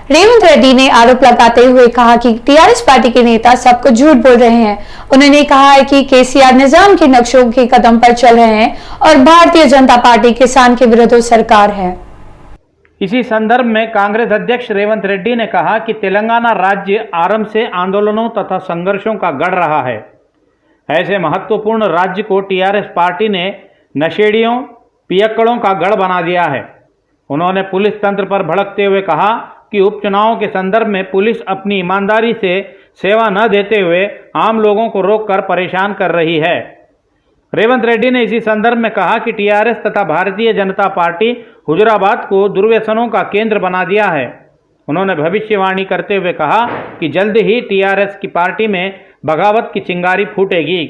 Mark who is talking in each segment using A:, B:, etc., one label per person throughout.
A: रेवंत रेड्डी ने आरोप लगाते हुए कहा कि टीआरएस पार्टी के नेता सबको झूठ बोल रहे हैं। उन्होंने कहा है कि केसीआर निजाम के नक्शों के कदम पर चल रहे हैं और भारतीय जनता पार्टी किसान के विरुद्ध सरकार है।
B: इसी संदर्भ में कांग्रेस अध्यक्ष रेवंत रेड्डी ने कहा कि तेलंगाना राज्य आरंभ से आंदोलनों तथा संघर्षों का गढ़ रहा है। ऐसे महत्वपूर्ण राज्य को टीआरएस पार्टी ने नशेड़ियों पियक्कड़ों का गढ़ बना दिया है। उन्होंने पुलिस तंत्र पर भड़कते हुए कहा कि उपचुनावों के संदर्भ में पुलिस अपनी ईमानदारी से सेवा न देते हुए आम लोगों को रोककर परेशान कर रही है। रेवंत रेड्डी ने इसी संदर्भ में कहा कि टीआरएस तथा भारतीय जनता पार्टी हुजूराबाद को दुर्व्यसनों का केंद्र बना दिया है। उन्होंने भविष्यवाणी करते हुए कहा कि जल्द ही टीआरएस की पार्टी में बगावत की चिंगारी फूटेगी।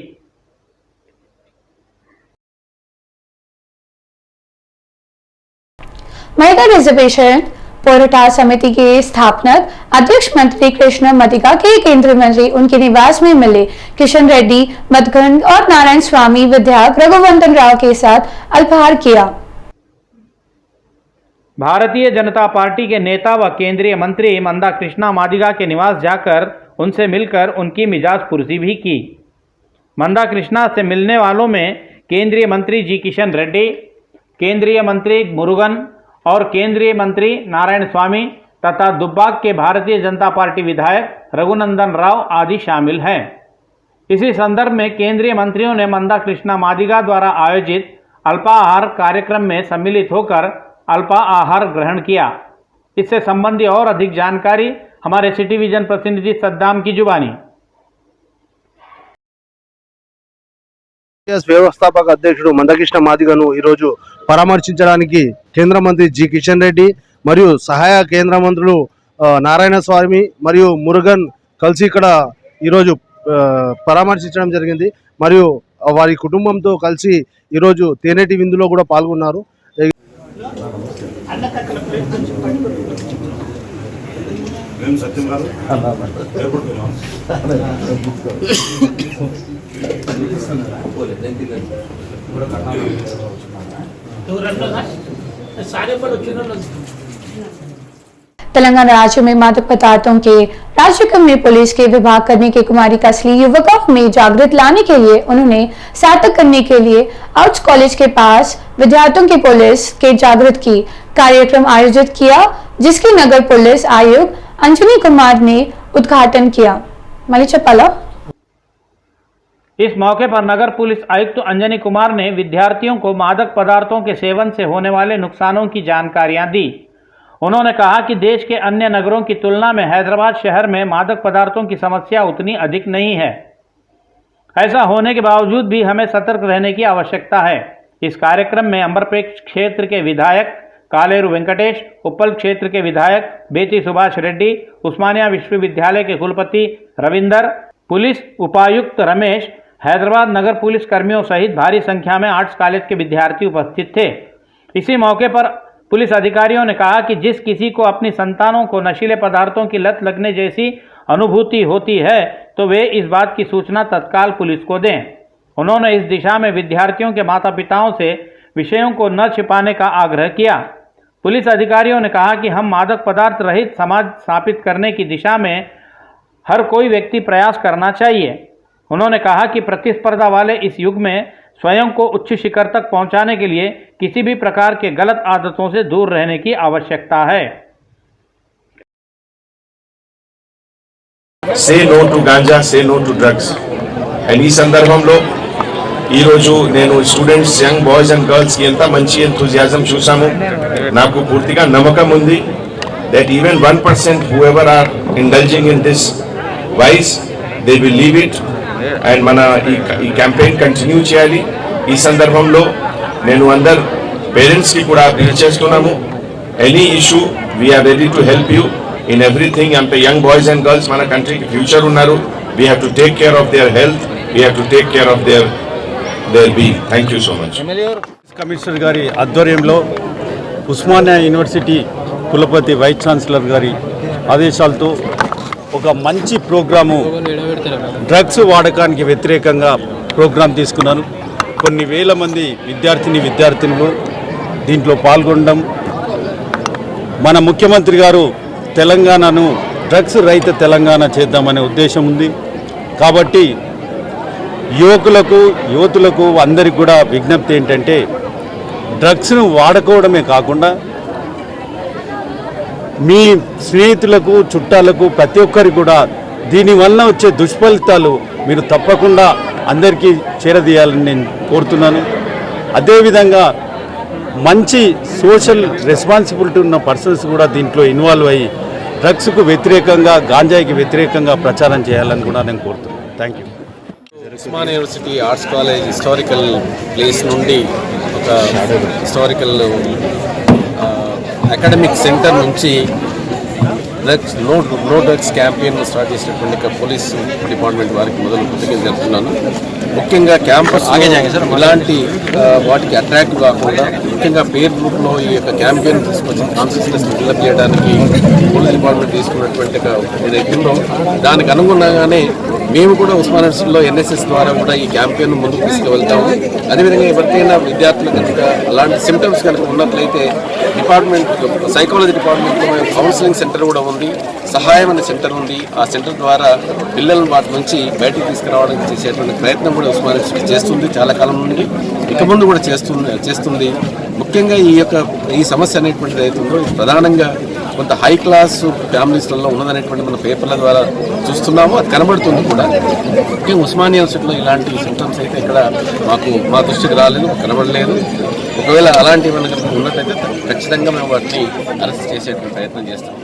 A: महिला रिजर्वेशन पोराटा समिति के स्थापनक अध्यक्ष मंत्री कृष्ण मदिगा के केंद्रीय मंत्री उनके निवास में मिले किशन रेड्डी, मदघन और नारायण स्वामी विधायक रघुवंतन राव के साथ अल्पाहार किया।
B: भारतीय जनता पार्टी के नेता व केंद्रीय मंत्री मंदा कृष्णा मादिगा के निवास जाकर उनसे मिलकर उनकी मिजाज पुरसी भी की। मंदा कृष्णा से मिलने वालों में केंद्रीय मंत्री जी किशन रेड्डी, केंद्रीय मंत्री मुरुगन और केंद्रीय मंत्री नारायण स्वामी तथा दुब्बाक के भारतीय जनता पार्टी विधायक रघुनंदन राव आदि शामिल हैं। इसी संदर्भ में केंद्रीय मंत्रियों ने मंदा कृष्णा मादिगा द्वारा आयोजित अल्पाहार कार्यक्रम में सम्मिलित होकर अल्पाहार ग्रहण किया। इससे संबंधी और अधिक जानकारी हमारे सिटी विजन प्रतिनिधि सद्दाम की जुबानी।
C: వ్యవస్థాపక అధ్యక్షుడు మందకృష్ణ మాదిగను ఈరోజు పరామర్శించడానికి కేంద్ర మంత్రి జి కిషన్ రెడ్డి మరియు సహాయ కేంద్ర మంత్రులు నారాయణ స్వామి మరియు మురుగన్ కలిసి ఇక్కడ ఈరోజు పరామర్శించడం జరిగింది। మరియు వారి కుటుంబంతో కలిసి ఈరోజు తేనెటి విందులో కూడా పాల్గొన్నారు।
A: तेलंगाना राज्य में मादक पदार्थों के राज्य में पुलिस के विभाग करने के कुमारी का असली युवकों में जागृत लाने के लिए उन्होंने सार्थक करने के लिए आर्ट्स कॉलेज के पास विद्यार्थियों की पुलिस के जागृत की कार्यक्रम आयोजित किया, जिसकी नगर पुलिस आयुक्त अंजनी कुमार ने उद्घाटन किया। मलिचपाला।
B: इस मौके पर नगर पुलिस आयुक्त अंजनी कुमार ने विद्यार्थियों को मादक पदार्थों के सेवन से होने वाले नुकसानों की जानकारियां दी। उन्होंने कहा कि देश के अन्य नगरों की तुलना में हैदराबाद शहर में मादक पदार्थों की समस्या उतनी अधिक नहीं है। ऐसा होने के बावजूद भी हमें सतर्क रहने की आवश्यकता है। इस कार्यक्रम में अंबरपेट क्षेत्र के विधायक कालेरू वेंकटेश, उप्पल क्षेत्र के विधायक बेती सुभाष रेड्डी, उस्मानिया विश्वविद्यालय के कुलपति रविंदर, पुलिस उपायुक्त रमेश, हैदराबाद नगर पुलिस कर्मियों सहित भारी संख्या में आर्ट्स कॉलेज के विद्यार्थी उपस्थित थे। इसी मौके पर पुलिस अधिकारियों ने कहा कि जिस किसी को अपनी संतानों को नशीले पदार्थों की लत लगने जैसी अनुभूति होती है तो वे इस बात की सूचना तत्काल पुलिस को दें। उन्होंने इस दिशा में विद्यार्थियों के माता पिताओं से विषयों को न छिपाने का आग्रह किया। पुलिस अधिकारियों ने कहा कि हम मादक पदार्थ रहित समाज स्थापित करने की दिशा में हर कोई व्यक्ति प्रयास करना चाहिए। उन्होंने कहा कि प्रतिस्पर्धा वाले इस युग में स्वयं को उच्च शिखर तक पहुंचाने के लिए किसी भी प्रकार के गलत आदतों से दूर रहने की आवश्यकता है।
D: Say no to ganja, say no to drugs. And ఈ సందర్భంలో ఈరోజు నేను students, young boys and girls కి ఎంత మంచి ఎంతూజియాజం చూసాము। నాకు పూర్తిగా నమ్మకం ఉంది that even 1% whoever are indulging in this vice, they will leave it and మన ఈ క్యాంపెయిన్ కంటిన్యూ చేయాలి। ఈ సందర్భంలో నేను అందరు పేరెంట్స్ కి కూడా అప్పీల్ చేస్తున్నాము, any issue we are ready to help you in everything. అంటే యంగ్ బాయ్స్ అండ్ గర్ల్స్ మన కంట్రీకి ఫ్యూచర్ ఉన్నారు। We have to take care of their health, we have to take care of their being. Thank you so much.
E: Commissioner గారి ఆధ్వర్యంలో Osmania university కులపతి vice chancellor గారి ఆదేశాలతో ఒక మంచి ప్రోగ్రాము డ్రగ్స్ వాడకానికి వ్యతిరేకంగా ప్రోగ్రాం తీసుకున్నాను। కొన్ని వేల మంది విద్యార్థినులు దీంట్లో పాల్గొనడం, మన ముఖ్యమంత్రి గారు తెలంగాణను డ్రగ్స్ రహిత తెలంగాణ చేద్దామనే ఉద్దేశం ఉంది. కాబట్టి యువతులకు అందరికి కూడా విజ్ఞప్తి ఏంటంటే డ్రగ్స్ను వాడుకోవడమే కాకుండా మీ స్నేహితులకు చుట్టాలకు ప్రతి ఒక్కరికి కూడా దీనివల్ల వచ్చే దుష్ఫలితాలు మీరు తప్పకుండా అందరికీ చేరదీయాలని నేను కోరుతున్నాను. అదేవిధంగా మంచి సోషల్ రెస్పాన్సిబిలిటీ ఉన్న పర్సన్స్ కూడా దీంట్లో ఇన్వాల్వ్ అయ్యి డ్రగ్స్కు వ్యతిరేకంగా గాంజాయికి వ్యతిరేకంగా ప్రచారం చేయాలని కూడా నేను కోరుతున్నాను. Thank you.
F: Osmania university arts college historical place నుండి ఒక హిస్టారికల్ అకాడమిక్ సెంటర్ నుంచి నో డ్రగ్స్ క్యాంపెయిన్ స్టార్ట్ చేసినటువంటి పోలీస్ డిపార్ట్మెంట్ వారికి మొదలు కృతజ్ఞతలు జరుపుతున్నాను. ముఖ్యంగా క్యాంపస్ ఇలాంటి వాటికి అట్రాక్ట్ కాకుండా ముఖ్యంగా పేర్ గ్రూప్లో ఈ యొక్క క్యాంపెయిన్ తీసుకొచ్చి కాన్షియస్నెస్ డెవలప్ చేయడానికి పోలీస్ డిపార్ట్మెంట్ తీసుకున్నటువంటి ఏదైతుందో దానికి అనుగుణంగానే మేము కూడా ఉస్మానియా యూనివర్సిటీలో ఎన్ఎస్ఎస్ ద్వారా కూడా ఈ క్యాంపెయిన్ ముందుకు తీసుకువెళ్తాము. అదేవిధంగా ఎవరికైనా విద్యార్థులు కనుక అలాంటి సిమ్టమ్స్ కనుక ఉన్నట్లయితే డిపార్ట్మెంట్ సైకాలజీ డిపార్ట్మెంట్లో కౌన్సిలింగ్ సెంటర్ కూడా ఉంది, సహాయం అనే సెంటర్ ఉంది. ఆ సెంటర్ ద్వారా పిల్లలను వాటి నుంచి బయటకు తీసుకురావడానికి చేసేటువంటి ప్రయత్నం కూడా ఉస్మానియా యూనివర్సిటీ చేస్తుంది చాలా కాలం నుండి, ఇక ముందు కూడా చేస్తుంది. ముఖ్యంగా ఈ సమస్య అనేటువంటిది అవుతుందో ఇది ప్రధానంగా కొంత హై క్లాస్ ఫ్యామిలీస్లలో ఉన్నదనేటువంటి మన పేపర్ల ద్వారా చూస్తున్నాము, అది కనబడుతుంది కూడా. ముఖ్యంగా ఉస్మానియా యూనివర్సిటీలో ఇలాంటి సిమ్టమ్స్ అయితే ఇక్కడ మా దృష్టికి రాలేదు, కనబడలేదు. ఒకవేళ అలాంటివి మనకు ఉన్నట్లయితే ఖచ్చితంగా మేము వాటిని అరెస్ట్ చేసేటువంటి ప్రయత్నం చేస్తాం.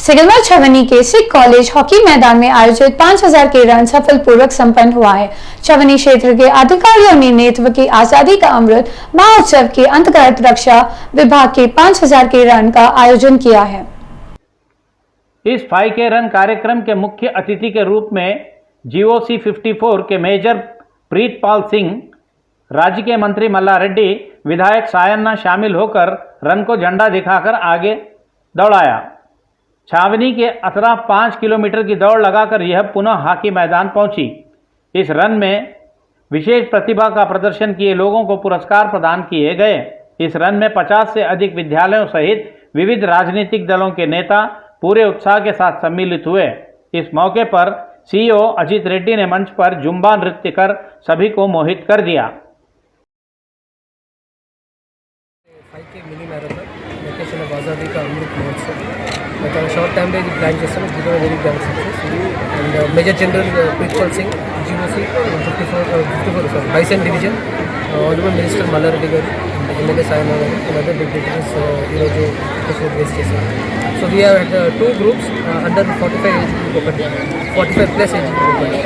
A: सिगलवा छवनी के सिख कॉलेज हॉकी मैदान में आयोजित 5000 के रन सफलपूर्वक संपन्न हुआ है। छवनी क्षेत्र के अधिकारियों ने नेतृत्व की आजादी का अमृत महोत्सव के अंतर्गत रक्षा विभाग के 5000 के रन का आयोजन किया है।
B: इस 5K रन कार्यक्रम के मुख्य अतिथि के रूप में GOC 54 के मेजर प्रीतपाल सिंह, राज्य के मंत्री मल्ला रेड्डी, विधायक सायन्ना शामिल होकर रन को झंडा दिखाकर आगे दौड़ाया। छावनी के अतराफ 5 किलोमीटर की दौड़ लगाकर यह पुनः हॉकी मैदान पहुंची। इस रन में विशेष प्रतिभा का प्रदर्शन किए लोगों को पुरस्कार प्रदान किए गए। इस रन में 50 से अधिक विद्यालयों सहित विविध राजनीतिक दलों के नेता पूरे उत्साह के साथ सम्मिलित हुए। इस मौके पर CEO अजीत रेड्डी ने मंच पर जुम्बा नृत्य कर सभी को मोहित कर दिया।
G: 5K mini marathon location of आज़ादी का अमृत महोत्सव मतलब शॉर्ट टाइम में प्लान చేస్తాను this is very grand success and major general Pritpal Singh GOC 54 bison division honourable minister Malla Reddy గారు ఎమ్మెల్యే సాయన్న గారు అదర్ డిప్యూటీస్ ఈరోజు స్పెషల్ గెస్ట్ చేశారు. So we have had 2 groups under 45 age group ఒకటి 45 ప్లస్ ఏజ్ గ్రూప్ ఒకటి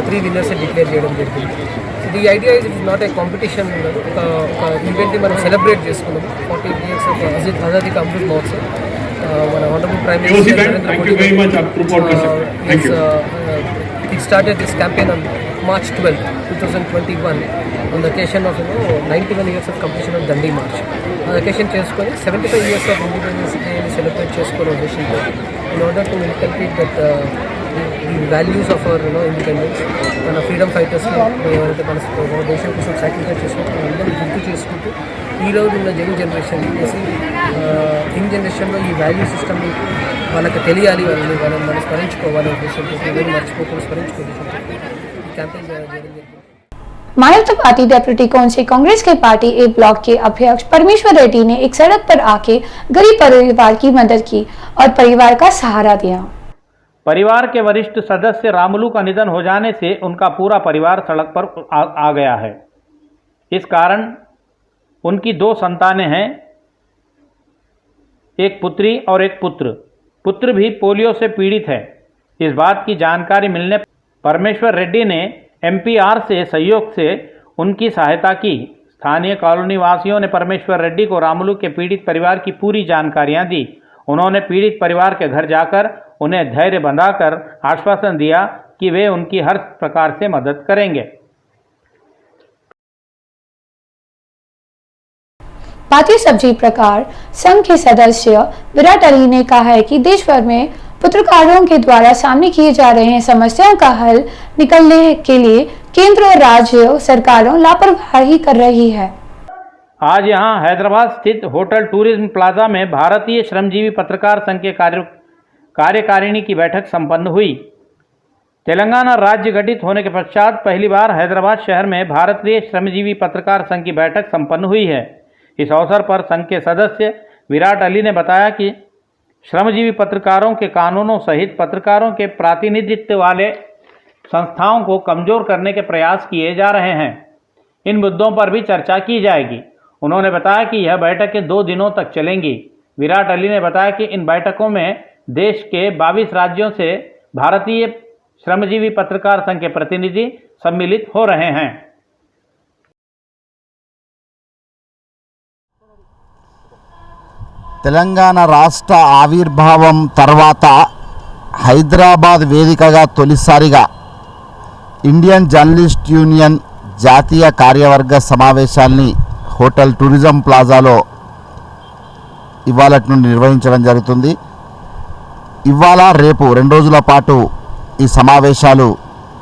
G: 3 winners declare చేయడం జరిగింది. The idea is it not a competition, ఒక ఈవెంట్ని మనం సెలబ్రేట్ చేసుకున్నాము 40 years ఆఫ్ ఆజాదీ కా అమృత్ మహోత్సవ్. మన honourable prime minister it started this campaign on March 12, 2021 on the occasion of 91 years of completion of Dandi March. On the occasion చేసుకొని 75 years of independence day celebrate చేసుకోవడం ఉద్దేశంతో in order to inculcate that the values of our independence, మన freedom ఫైటర్స్ని ఎవరైతే మన దేశం కోసం sacrifice చేసుకుంటూ అందరూ గుర్తు చేసుకుంటూ ఈరోజు ఉన్న యంగ్ జనరేషన్ యంగ్ జనరేషన్లో ఈ వాల్యూ సిస్టమ్ని వాళ్ళకి తెలియాలి, వాళ్ళని మనం స్మరించుకోవాలి ఉద్దేశంతో మర్చిపోకుండా స్మరించుకోవాలి ఈ క్యాంపెయిన్ చేయడం జరిగింది.
A: मानवतावादी डेप्यूटी काउंसिल कांग्रेस के पार्टी ए ब्लॉक के अध्यक्ष परमेश्वर रेड्डी ने एक सड़क पर आके गरीब परिवार की मदद की और परिवार का सहारा दिया।
B: परिवार के वरिष्ठ सदस्य रामुलू का निधन हो जाने से उनका पूरा परिवार सड़क पर आ गया है। इस कारण उनकी 2 संतानें हैं, एक पुत्री और एक पुत्र। पुत्र भी पोलियो से पीड़ित है। इस बात की जानकारी मिलने पर परमेश्वर रेड्डी ने MPR से सहयोग से उनकी सहायता की। स्थानीय कॉलोनी वासियों ने परमेश्वर रेड्डी को रामुलू के पीड़ित परिवार की पूरी जानकारियां दी। उन्होंने पीड़ित परिवार के घर जाकर उन्हें धैर्य बंधाकर आश्वासन दिया कि वे उनकी हर प्रकार से मदद करेंगे।
A: भारतीय सब्जी प्रकार संघ के सदस्य विराट अली ने कहा है कि देश भर में पत्रकारों के द्वारा सामने किए जा रहे हैं समस्याओं का हल निकलने के लिए केंद्र और राज्य सरकारों लापरवाही कर रही है।
B: आज यहां हैदराबाद स्थित होटल टूरिज्म प्लाजा में भारतीय श्रमजीवी पत्रकार संघ के कार्यकारिणी की बैठक संपन्न हुई। तेलंगाना राज्य गठित होने के पश्चात पहली बार हैदराबाद शहर में भारतीय श्रमजीवी पत्रकार संघ की बैठक संपन्न हुई है। इस अवसर पर संघ के सदस्य विराट अली ने बताया कि श्रमजीवी पत्रकारों के कानूनों सहित पत्रकारों के प्रातिनिधित्व वाले संस्थाओं को कमजोर करने के प्रयास किए जा रहे हैं। इन मुद्दों पर भी चर्चा की जाएगी। उन्होंने बताया कि यह बैठकें 2 दिनों तक चलेंगी। विराट अली ने बताया कि इन बैठकों में देश के 22 राज्यों से भारतीय श्रमजीवी पत्रकार संघ के प्रतिनिधि सम्मिलित हो रहे हैं।
H: తెలంగాణ రాష్ట్ర ఆవిర్భావం తర్వాత హైదరాబాద్ వేదికగా తొలిసారిగా ఇండియన్ జర్నలిస్ట్ యూనియన్ జాతీయ కార్యవర్గ సమావేశాల్ని హోటల్ టూరిజం ప్లాజాలో ఇవాళ నుండి నిర్వహించడం జరుగుతుంది. ఇవాళ రేపు 2 రోజుల పాటు ఈ సమావేశాలు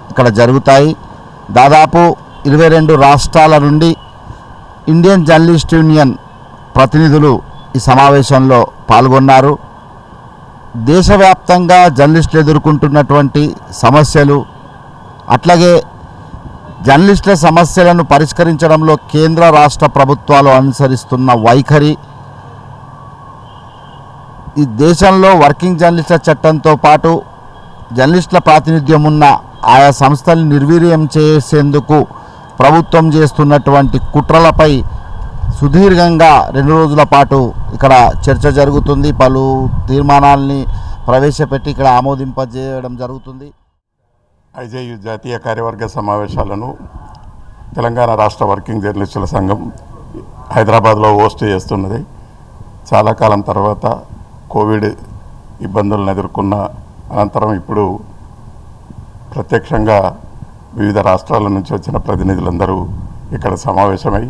H: ఇక్కడ జరుగుతాయి. దాదాపు 22 రాష్ట్రాల నుండి ఇండియన్ జర్నలిస్ట్ యూనియన్ ప్రతినిధులు ఈ సమావేశంలో పాల్గొన్నారు. దేశవ్యాప్తంగా జర్నలిస్టులు ఎదుర్కొంటున్నటువంటి సమస్యలు, అట్లాగే జర్నలిస్టుల సమస్యలను పరిష్కరించడంలో కేంద్ర రాష్ట్ర ప్రభుత్వాలు అనుసరిస్తున్న వైఖరి, ఈ దేశంలో వర్కింగ్ జర్నలిస్టుల చట్టంతో పాటు జర్నలిస్టుల ప్రాతినిధ్యం ఉన్న ఆయా సంస్థలను నిర్వీర్యం చేసేందుకు ప్రభుత్వం చేస్తున్నటువంటి కుట్రలపై సుదీర్ఘంగా 2 రోజుల పాటు ఇక్కడ చర్చ జరుగుతుంది. పలు తీర్మానాల్ని ప్రవేశపెట్టి ఇక్కడ ఆమోదింపజేయడం జరుగుతుంది.
I: ఐజేయు జాతీయ కార్యవర్గ సమావేశాలను తెలంగాణ రాష్ట్ర వర్కింగ్ జర్నలిస్టుల సంఘం హైదరాబాద్లో హోస్ట్ చేస్తున్నది. చాలా కాలం తర్వాత కోవిడ్ ఇబ్బందులను ఎదుర్కొన్న అనంతరం ఇప్పుడు ప్రత్యక్షంగా వివిధ రాష్ట్రాల నుంచి వచ్చిన ప్రతినిధులందరూ ఇక్కడ సమావేశమై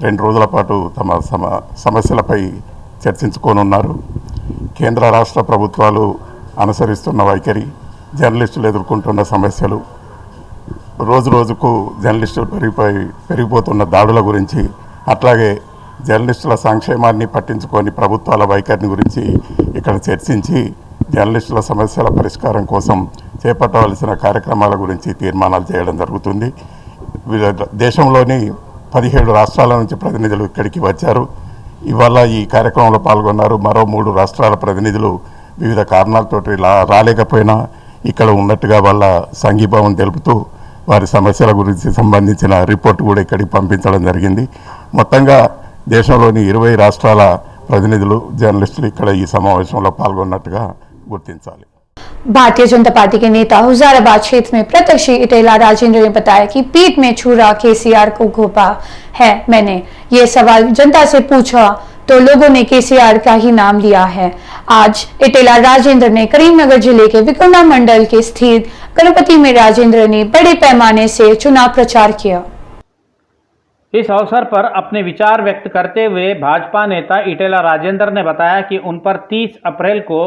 I: 2 రోజుల పాటు తమ సమస్యలపై చర్చించుకోనున్నారు. కేంద్ర రాష్ట్ర ప్రభుత్వాలు అనుసరిస్తున్న వైఖరి, జర్నలిస్టులు ఎదుర్కొంటున్న సమస్యలు, రోజు రోజుకు జర్నలిస్టులు పెరిగిపోతున్న దాడుల గురించి, అట్లాగే జర్నలిస్టుల సంక్షేమాన్ని పట్టించుకొని ప్రభుత్వాల వైఖరిని గురించి ఇక్కడ చర్చించి జర్నలిస్టుల సమస్యల పరిష్కారం కోసం చేపట్టవలసిన కార్యక్రమాల గురించి తీర్మానాలు చేయడం జరుగుతుంది. దేశంలోని 17 రాష్ట్రాల నుంచి ప్రతినిధులు ఇక్కడికి వచ్చారు. ఇవాళ ఈ కార్యక్రమంలో పాల్గొన్నారు. మరో 3 రాష్ట్రాల ప్రతినిధులు వివిధ కారణాలతోటి రాలేకపోయినా ఇక్కడ ఉన్నట్టుగా వాళ్ళ సంఘీభావం తెలుపుతూ వారి సమస్యల గురించి సంబంధించిన రిపోర్ట్ కూడా ఇక్కడికి పంపించడం జరిగింది. మొత్తంగా దేశంలోని 20 రాష్ట్రాల ప్రతినిధులు, జర్నలిస్టులు ఇక్కడ ఈ సమావేశంలో పాల్గొన్నట్టుగా గుర్తించాలి.
A: भारतीय जनता पार्टी के नेता हुजाराबाद क्षेत्र में प्रत्याशी इटेला राजेंद्र ने बताया कि पीठ में छुरा केसीआर को घोपा है। मैंने ये सवाल जनता से पूछा तो लोगों ने केसीआर का ही नाम लिया है। आज इटेला राजेंद्र ने करीमनगर जिले के विकुंडा मंडल के स्थित गणपति में राजेंद्र ने बड़े पैमाने से चुनाव प्रचार किया।
B: इस अवसर पर अपने विचार व्यक्त करते हुए भाजपा नेता इटेला राजेंद्र ने बताया कि उन पर 30 अप्रैल को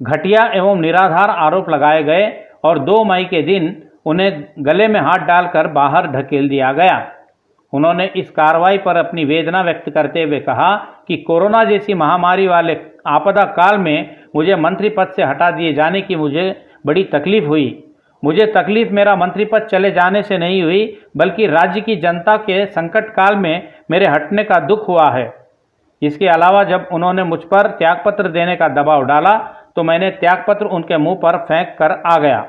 B: घटिया एवं निराधार आरोप लगाए गए और 2 मई के दिन उन्हें गले में हाथ डालकर बाहर ढकेल दिया गया। उन्होंने इस कार्रवाई पर अपनी वेदना व्यक्त करते हुए कहा कि कोरोना जैसी महामारी वाले आपदा काल में मुझे मंत्री पद से हटा दिए जाने की मुझे बड़ी तकलीफ हुई। मुझे तकलीफ मेरा मंत्री पद चले जाने से नहीं हुई, बल्कि राज्य की जनता के संकट काल में मेरे हटने का दुख हुआ है। इसके अलावा जब उन्होंने मुझ पर त्यागपत्र देने का दबाव डाला तो मैंने त्यागपत्र उनके मुंह पर फेंक कर आ गया।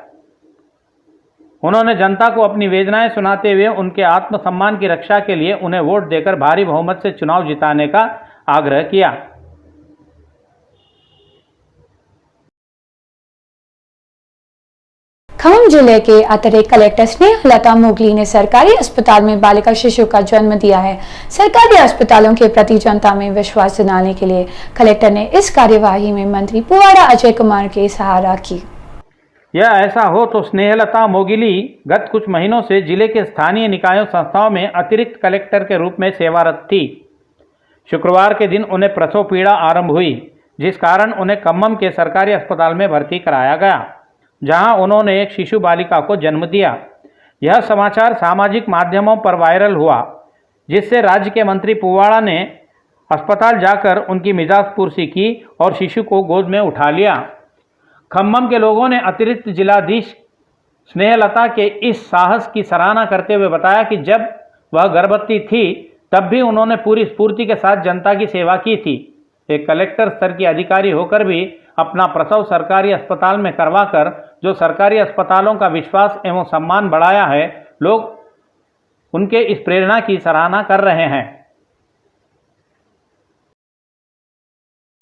B: उन्होंने जनता को अपनी वेदनाएं सुनाते हुए उनके आत्मसम्मान की रक्षा के लिए उन्हें वोट देकर भारी बहुमत से चुनाव जिताने का आग्रह किया।
A: खम्मम जिले के अतिरिक्त कलेक्टर स्नेहलता मोगली ने सरकारी अस्पताल में बालिका शिशु का जन्म दिया है। सरकारी अस्पतालों के प्रति जनता में विश्वास दिलाने के लिए कलेक्टर ने इस कार्यवाही में मंत्री पुवाड़ा अजय कुमार की सहारा की।
B: यह ऐसा हो तो स्नेहलता मोगिली गत कुछ महीनों से जिले के स्थानीय निकायों संस्थाओं में अतिरिक्त कलेक्टर के रूप में सेवारत थी। शुक्रवार के दिन उन्हें प्रसव पीड़ा आरंभ हुई, जिस कारण उन्हें खम्मम के सरकारी अस्पताल में भर्ती कराया गया, जहां उन्होंने एक शिशु बालिका को जन्म दिया। यह समाचार सामाजिक माध्यमों पर वायरल हुआ। जिससे राज्य के मंत्री पुवाड़ा ने अस्पताल जाकर उनकी मिजाजपुरसी की और शिशु को गोद में उठा लिया। खम्मम के लोगों ने अतिरिक्त जिलाधीश स्नेहलता के इस साहस की सराहना करते हुए बताया कि जब वह गर्भवती थी तब भी उन्होंने पूरी स्फूर्ति के साथ जनता की सेवा की थी। एक कलेक्टर स्तर की अधिकारी होकर भी अपना प्रसव सरकारी अस्पताल में करवाकर जो सरकारी अस्पतालों का विश्वास एवं सम्मान बढ़ाया है, लोग उनके इस प्रेरणा की सराहना कर रहे हैं।